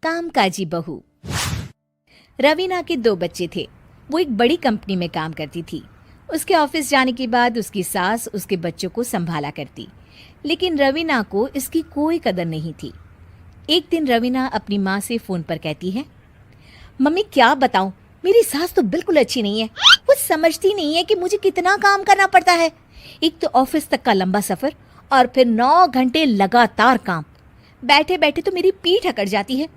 कामकाजी बहू। रवीना के 2 बच्चे थे। वो एक बड़ी कंपनी में काम करती थी। उसके ऑफिस जाने के बाद उसकी सास उसके बच्चों को संभाला करती, लेकिन रवीना को इसकी कोई कदर नहीं थी। एक दिन रवीना अपनी माँ से फोन पर कहती है, मम्मी क्या बताऊं, मेरी सास तो बिल्कुल अच्छी नहीं है। वो समझती नहीं है कि मुझे कितना काम करना पड़ता है। एक तो ऑफिस तक का लंबा सफर और फिर 9 घंटे लगातार काम। बैठे बैठे तो मेरी पीठ अकड़ जाती है।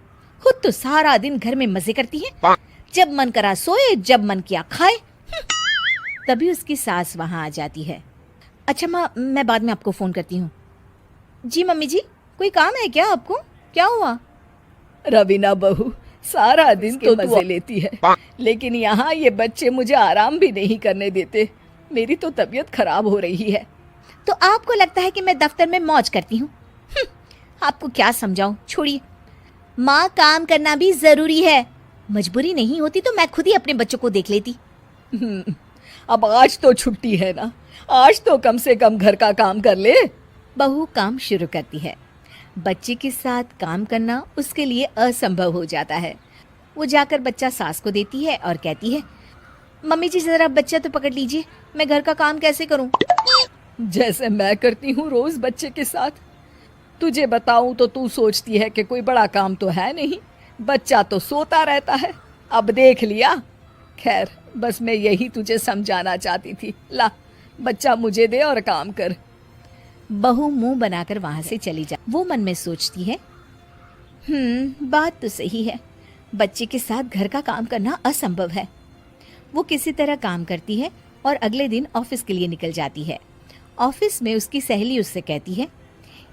खुद तो सारा दिन घर में मजे करती है, जब मन करा सोए, जब मन किया खाए। तभी उसकी सास वहां आ जाती है। अच्छा माँ, मैं बाद में आपको फोन करती हूँ। जी मम्मी जी, कोई काम है क्या आपको? क्या हुआ? रवीना बहू, सारा दिन तो मजे लेती है, लेकिन यहाँ ये बच्चे मुझे आराम भी नहीं करने देते। मेरी तो तबीयत खराब हो रही है। तो आपको लगता है कि मैं दफ्तर में मौज करती हूँ? आपको क्या समझाऊं, छोड़िए। माँ, काम करना भी जरूरी है। मजबूरी नहीं होती तो मैं खुद ही अपने बच्चों को देख लेती। अब आज तो छुट्टी है ना, आज तो कम से कम घर का काम कर ले। बहू काम शुरू करती है। बच्चे के साथ काम करना उसके लिए असंभव हो जाता है। वो जाकर बच्चा सास को देती है और कहती है, मम्मी जी जरा बच्चा तो पकड़ लीजिए, मैं घर का काम कैसे करूं? जैसे मैं करती हूँ रोज बच्चे के साथ। तुझे बताऊं तो तू सोचती है कि कोई बड़ा काम तो है नहीं, बच्चा तो सोता रहता है। अब देख लिया। खैर, बस मैं यही तुझे समझाना चाहती थी। ला, बच्चा मुझे दे और काम कर। बहू मुंह बनाकर वहां से चली जा। वो मन में सोचती है, बात तो सही है, बच्चे के साथ घर का काम करना असंभव है। वो किसी तरह काम करती है और अगले दिन ऑफिस के लिए निकल जाती है। ऑफिस में उसकी सहेली उससे कहती है,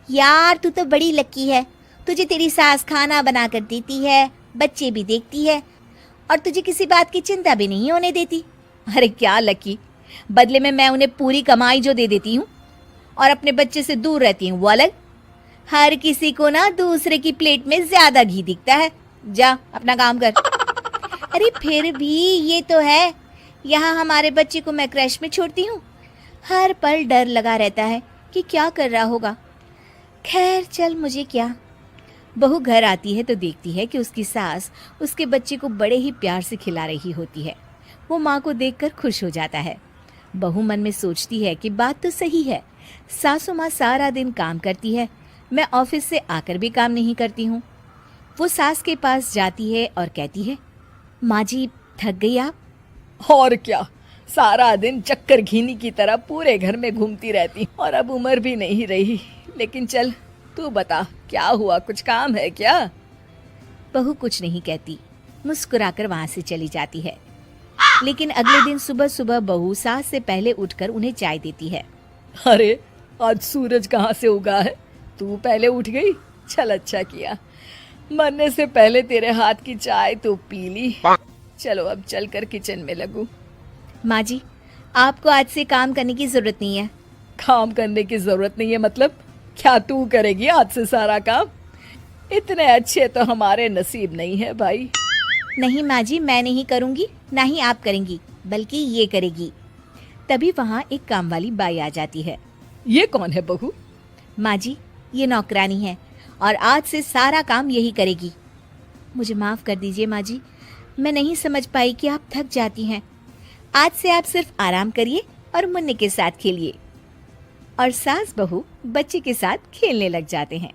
यार तू तो बड़ी लकी है, तुझे तेरी सास खाना बना कर देती है, बच्चे भी देखती है और तुझे किसी बात की चिंता भी नहीं होने देती। अरे क्या लकी, बदले में मैं उन्हें पूरी कमाई जो दे देती हूँ और अपने बच्चे से दूर रहती हूँ वो अलग। हर किसी को ना दूसरे की प्लेट में ज्यादा घी दिखता है। जा अपना काम कर। अरे फिर भी ये तो है, यहाँ हमारे बच्चे को मैं क्रैश में छोड़ती हूँ, हर पल डर लगा रहता है कि क्या कर रहा होगा। खैर चल, मुझे क्या। बहू घर आती है तो देखती है कि उसकी सास उसके बच्चे को बड़े ही प्यार से खिला रही होती है। वो माँ को देखकर खुश हो जाता है। बहू मन में सोचती है कि बात तो सही है, सासू माँ सारा दिन काम करती है, मैं ऑफिस से आकर भी काम नहीं करती हूँ। वो सास के पास जाती है और कहती है, माँ जी थक गई आप? और क्या, सारा दिन चक्कर घीनी की तरह पूरे घर में घूमती रहती और अब उम्र भी नहीं रही। लेकिन चल तू बता, क्या हुआ, कुछ काम है क्या? बहू कुछ नहीं कहती, मुस्कुराकर वहां से चली जाती है। लेकिन अगले दिन सुबह सुबह बहू सास से पहले उठकर उन्हें चाय देती है। अरे आज सूरज कहाँ से उगा है, तू पहले उठ गई? चल अच्छा किया, मरने से पहले तेरे हाथ की चाय तो पी ली। चलो अब चलकर किचन में लगूं। माँ जी, आपको आज से काम करने की जरूरत नहीं है। काम करने की जरूरत नहीं है मतलब? क्या तू करेगी आज से सारा काम? इतने अच्छे तो हमारे नसीब नहीं है भाई। नहीं माँ जी, मैं नहीं करूँगी, ना ही आप करेंगी, बल्कि ये करेगी। तभी वहाँ एक काम वाली बाई आ जाती है। ये कौन है बहू? माँ जी, ये नौकरानी है और आज से सारा काम यही करेगी। मुझे माफ़ कर दीजिए माँ जी, मैं नहीं समझ पाई कि आप थक जाती हैं। आज से आप सिर्फ आराम करिए और मुन्ने के साथ खेलिए। और सास बहू बच्चे के साथ खेलने लग जाते हैं।